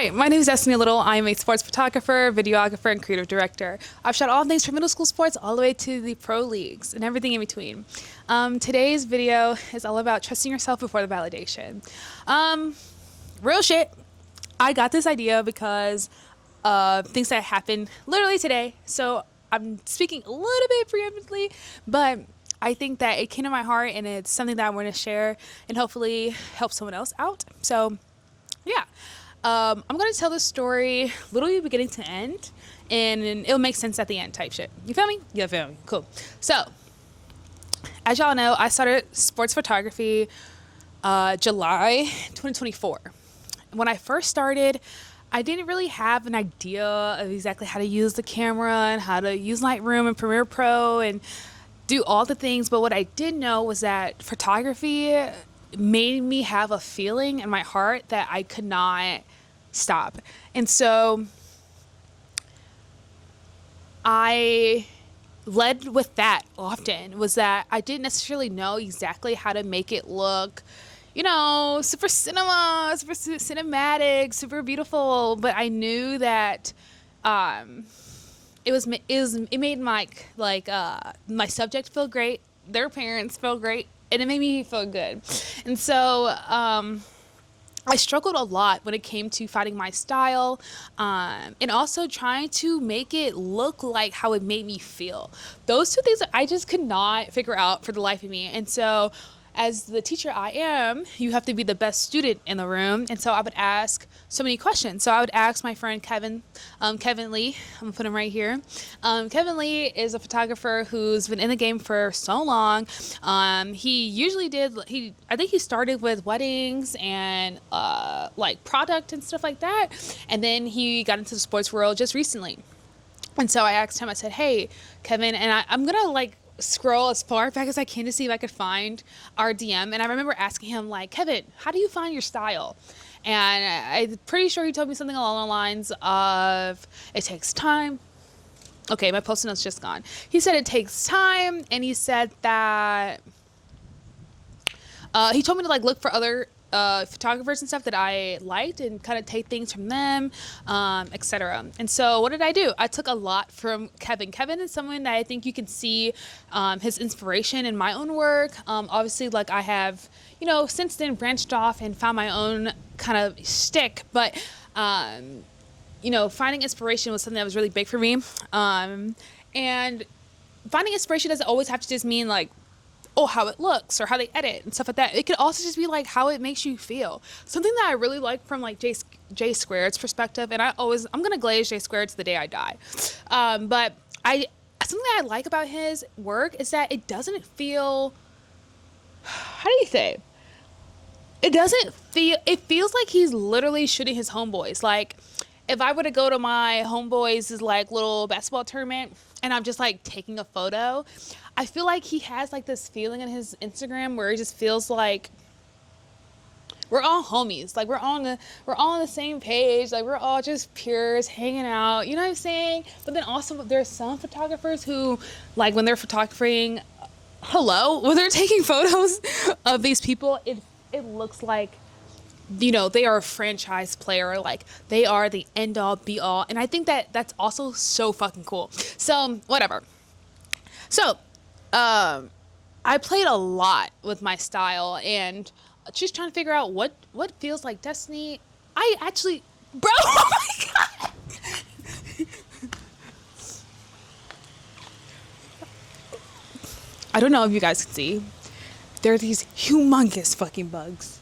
Hi, my name is Destiny Little. I am a sports photographer, videographer, and creative director. I've shot all things from middle school sports all the way to the pro leagues and everything in between. Today's video is all about trusting yourself before the validation. Real shit. I got this idea because of things that happened literally today. So I'm speaking a little bit preemptively, but I think that it came to my heart and it's something that I want to share and hopefully help someone else out. So yeah. I'm going to tell this story literally beginning to end, and it'll make sense at the end type shit. You feel me? You feel me? Cool. So, as y'all know, I started sports photography July 2024. When I first started, I didn't really have an idea of exactly how to use the camera and how to use Lightroom and Premiere Pro and do all the things. But what I did know was that photography made me have a feeling in my heart that I could not stop. And so I led with that often, was that I didn't necessarily know exactly how to make it look, you know, super cinematic, super beautiful, but I knew that it made my my subject feel great, their parents feel great, and it made me feel good. And so I struggled a lot when it came to finding my style, and also trying to make it look like how it made me feel. Those two things I just could not figure out for the life of me. And so as the teacher I am, you have to be the best student in the room. And so I would ask so many questions. So I would ask my friend Kevin Lee, I'm gonna put him right here. Kevin Lee is a photographer who's been in the game for so long. I think he started with weddings and like product and stuff like that. And then he got into the sports world just recently. And so I asked him, I said, hey, Kevin, and I'm gonna scroll as far back as I can to see if I could find our DM. And I remember asking him, like, Kevin, how do you find your style? And I'm pretty sure he told me something along the lines of, it takes time. Okay, my post note's just gone. He said it takes time, and he said that he told me to look for other photographers and stuff that I liked and kind of take things from them, etc. And so what did I do? I took a lot from Kevin. Kevin is someone that I think you can see his inspiration in my own work. Obviously, I have, since then branched off and found my own kind of shtick, but finding inspiration was something that was really big for me. And finding inspiration doesn't always have to just mean how it looks or how they edit and stuff like that. It could also just be how it makes you feel. Something that I really like from J Squared's perspective, and I'm gonna glaze J Squared to the day I die. But something that I like about his work is that it doesn't feel, how do you say? It feels like he's literally shooting his homeboys. If I were to go to my homeboys' little basketball tournament and I'm just taking a photo, I feel like he has this feeling in his Instagram where it just feels like we're all homies. We're all on the same page. We're all just peers hanging out. You know what I'm saying? But then also there's some photographers who when they're photographing, when they're taking photos of these people, it looks like, they are a franchise player, they are the end all be all. And I think that that's also so fucking cool. So whatever. So, I played a lot with my style and just trying to figure out what feels like Destiny. I actually, bro, oh my God. I don't know if you guys can see. There are these humongous fucking bugs.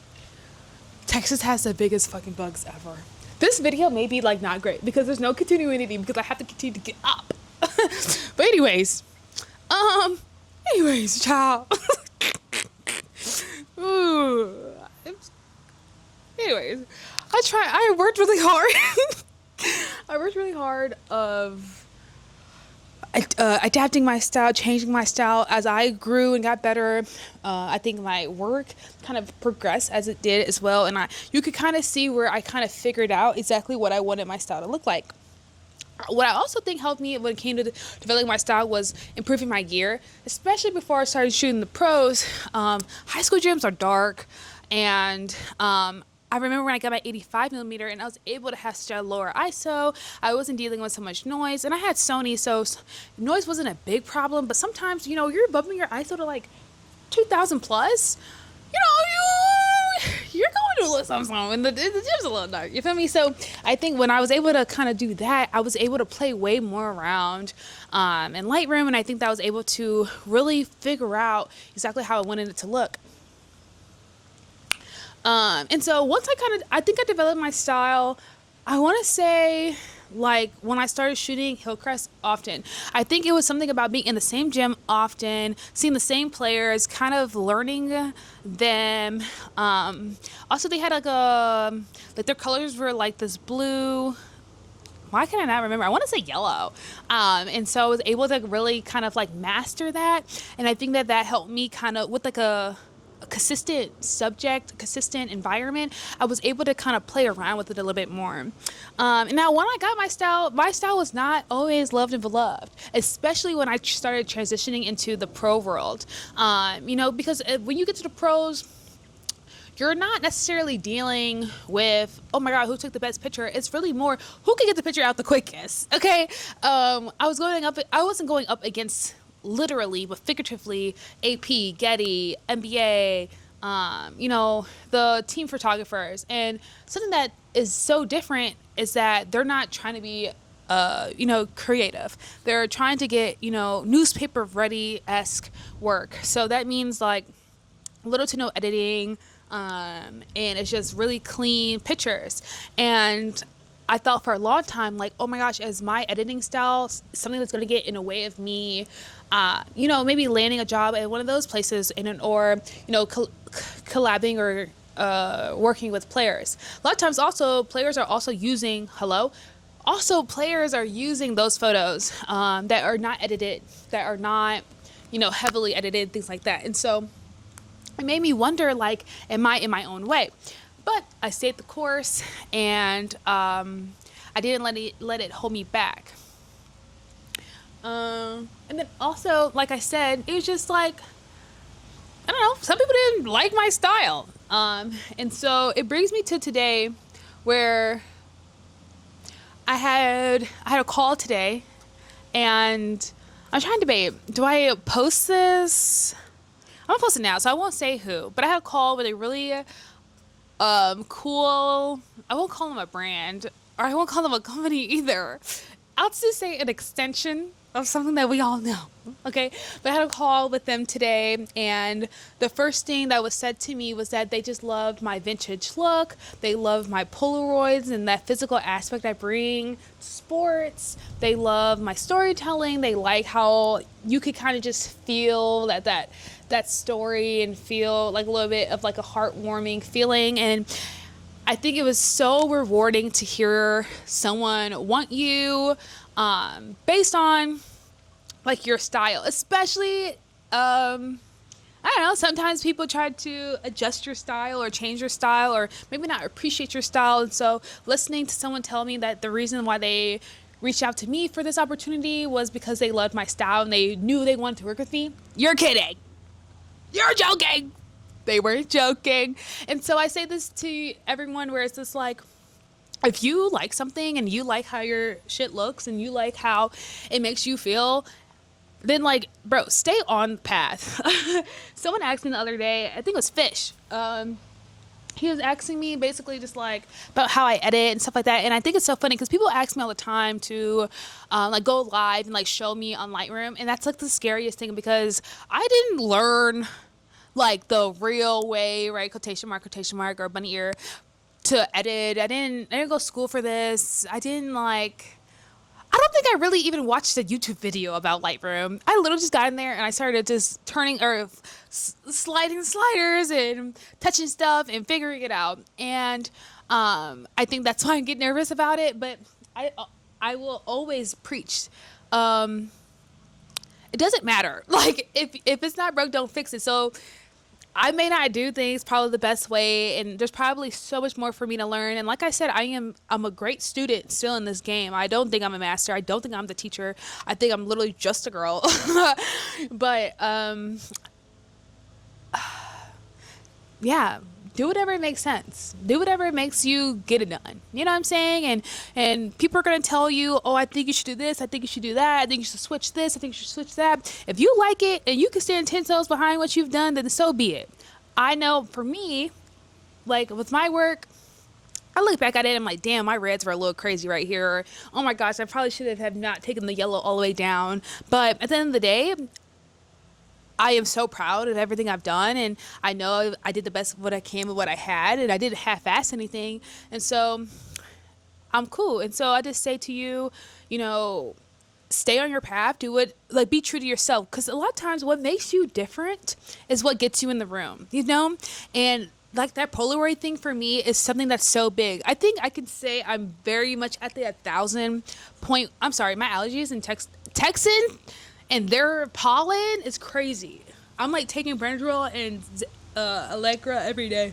Texas has the biggest fucking bugs ever. This video may be not great because there's no continuity because I have to continue to get up. But anyways, child. Ooh. Anyways, I worked really hard. I worked really hard of adapting my style, changing my style as I grew and got better. I think my work kind of progressed as it did as well. And you could kind of see where I kind of figured out exactly what I wanted my style to look like. What I also think helped me when it came to developing my style was improving my gear, especially before I started shooting the pros. High school gyms are dark, and I remember when I got my 85 millimeter and I was able to have such a lower ISO. I wasn't dealing with so much noise, and I had Sony, so noise wasn't a big problem. But sometimes, you're bumping your ISO to like 2,000 plus. You're going to a little something, and the gym's a little dark. You feel me? So I think when I was able to kind of do that, I was able to play way more around in Lightroom, and I think that I was able to really figure out exactly how I wanted it to look. And so once I think I developed my style, I want to say like when I started shooting Hillcrest often. I think it was something about being in the same gym often, seeing the same players, kind of learning them. Also they had like their colors were like this blue. Why can I not remember? I want to say yellow. And so I was able to really kind of like master that. And I think that helped me kind of with like a consistent subject, consistent environment. I was able to kind of play around with it a little bit more. And now when I got my style was not always loved and beloved, especially when I started transitioning into the pro world. Because when you get to the pros, you're not necessarily dealing with, oh my God, who took the best picture? It's really more, who can get the picture out the quickest? Okay. I wasn't going up against literally, but figuratively, AP, Getty, NBA, the team photographers. And something that is so different is that they're not trying to be, creative. They're trying to get, newspaper ready-esque work. So that means like little to no editing, and it's just really clean pictures. And I thought for a long time, like, oh my gosh, is my editing style something that's going to get in the way of me, maybe landing a job at one of those places collabing or working with players. A lot of times also players are also using, players are using those photos that are not edited, that are not, heavily edited, things like that. And so it made me wonder, like, am I in my own way? But I stayed the course, and I didn't let it hold me back. And then also, like I said, it was just like, I don't know, some people didn't like my style. And so it brings me to today where I had a call today, and I'm trying to debate, do I post this? I'm gonna post it now, so I won't say who, but I had a call with a really cool, I won't call them a brand, or I won't call them a company either. I'll just say an extension of something that we all know, okay? But I had a call with them today, and the first thing that was said to me was that they just loved my vintage look. They loved my Polaroids and that physical aspect I bring to sports. They love my storytelling. They like how you could kind of just feel that story and feel like a little bit of like a heartwarming feeling. And I think it was so rewarding to hear someone want you based on like your style, especially I don't know, sometimes people try to adjust your style or change your style or maybe not appreciate your style. And so listening to someone tell me that the reason why they reached out to me for this opportunity was because they loved my style and they knew they wanted to work with me, you're kidding. You're joking. They weren't joking. And so I say this to everyone where it's just like, if you like something and you like how your shit looks and you like how it makes you feel, then like, bro, stay on the path. Someone asked me the other day, I think it was Fish. He was asking me basically just like about how I edit and stuff like that. And I think it's so funny because people ask me all the time to like go live and like show me on Lightroom. And that's like the scariest thing because I didn't learn like the real way, right? Quotation mark or bunny ear to edit. I didn't go to school for this. I don't think I really even watched a YouTube video about Lightroom. I literally just got in there and I started just turning or sliding sliders and touching stuff and figuring it out. And I think that's why I get nervous about it. But I will always preach. It doesn't matter. Like if it's not broke, don't fix it. So I may not do things probably the best way, and there's probably so much more for me to learn. And like I said, I'm a great student still in this game. I don't think I'm a master. I don't think I'm the teacher. I think I'm literally just a girl. But yeah, do whatever makes sense. Do whatever makes you get it done. You know what I'm saying? And people are gonna tell you, oh, I think you should do this. I think you should do that. I think you should switch this. I think you should switch that. If you like it and you can stand 10 toes behind what you've done, then so be it. I know for me, like with my work, I look back at it and I'm like, damn, my reds were a little crazy right here. Or, oh my gosh, I probably should have not taken the yellow all the way down. But at the end of the day, I am so proud of everything I've done, and I know I did the best of what I can with what I had, and I didn't half-ass anything, and so I'm cool. And so I just say to you, you know, stay on your path, do it, like be true to yourself, because a lot of times what makes you different is what gets you in the room, you know? And like that Polaroid thing for me is something that's so big. I think I can say I'm very much at the 1,000 point. I'm sorry, my allergies in Texan and their pollen is crazy. I'm like taking Benadryl and Allegra every day.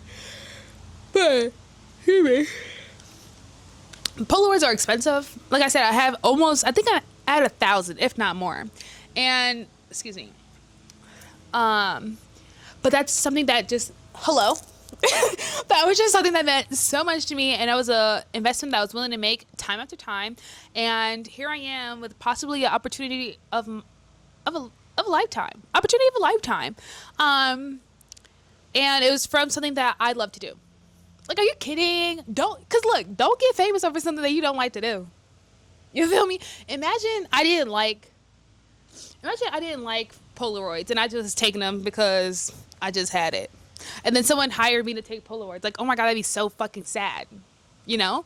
But, hear me. Polaroids are expensive. Like I said, I have almost, I think I'm at 1,000, if not more. And, excuse me. But that's something that just, hello. That was just something that meant so much to me, and it was a investment that I was willing to make time after time. And here I am with possibly an opportunity of a lifetime, opportunity of a lifetime. And it was from something that I love to do. Like, are you kidding? Cause look, don't get famous over something that you don't like to do. You feel me? Imagine I didn't like Polaroids and I just was taking them because I just had it. And then someone hired me to take Polaroids. Like, oh my God, that'd be so fucking sad. You know?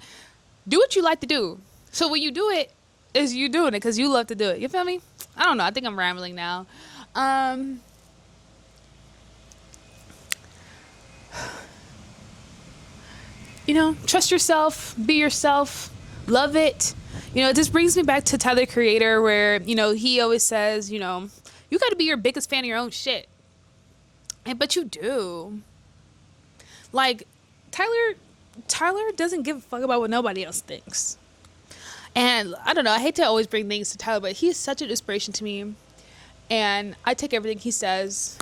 Do what you like to do. So when you do it, is you doing it because you love to do it. You feel me? I don't know. I think I'm rambling now. You know, trust yourself, be yourself, love it. You know, this brings me back to Tyler, the Creator, where, you know, he always says, you know, you got to be your biggest fan of your own shit. But you do. Like, Tyler doesn't give a fuck about what nobody else thinks. And I don't know, I hate to always bring things to Tyler, but he's such an inspiration to me. And I take everything he says.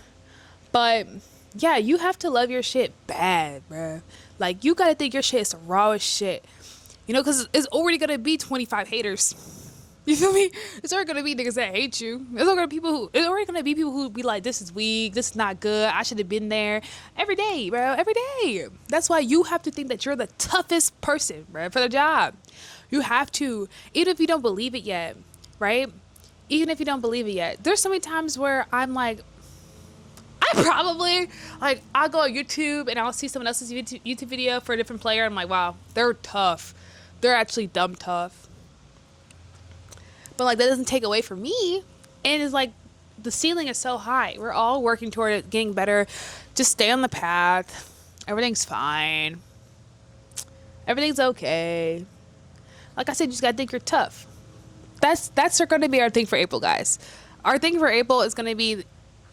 But yeah, you have to love your shit bad, bruh. Like, you gotta think your shit is the rawest shit. You know, because it's already gonna be 25 haters. You feel me? It's already gonna be niggas that hate you. It's already gonna be people who be like, this is weak, this is not good, I should have been there. Every day, bro, every day. That's why you have to think that you're the toughest person, bro, for the job. You have to, even if you don't believe it yet, right? Even if you don't believe it yet. There's so many times where I'm like, I'll go on YouTube and I'll see someone else's YouTube video for a different player. I'm like, wow, they're tough. They're actually dumb tough. But like, that doesn't take away from me. And it's like, the ceiling is so high. We're all working toward it, getting better. Just stay on the path. Everything's fine. Everything's okay. Like I said, you just gotta think you're tough. That's going to be our thing for April, guys. Our thing for April is going to be,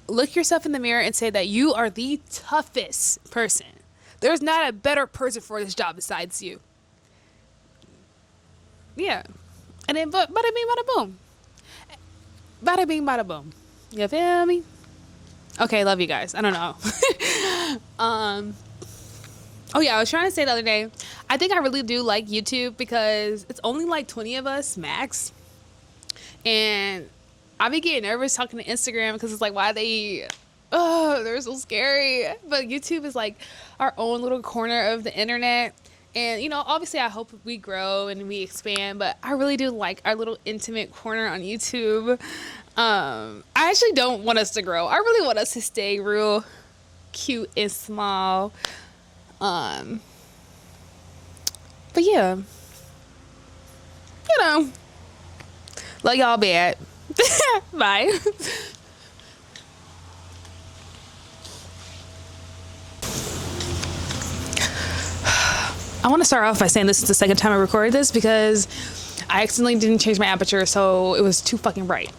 look yourself in the mirror and say that you are the toughest person. There's not a better person for this job besides you. Yeah. And then, bada bing, bada boom. Bada bing, bada boom. You feel me? Okay, love you guys. I don't know. Oh yeah, I was trying to say the other day, I think I really do like YouTube because it's only like 20 of us max. And I be getting nervous talking to Instagram because it's like, they're so scary. But YouTube is like our own little corner of the internet. And, you know, obviously I hope we grow and we expand, but I really do like our little intimate corner on YouTube. I actually don't want us to grow. I really want us to stay real cute and small. But yeah, you know, let y'all be at. Bye. I want to start off by saying this is the second time I recorded this because I accidentally didn't change my aperture, so it was too fucking bright.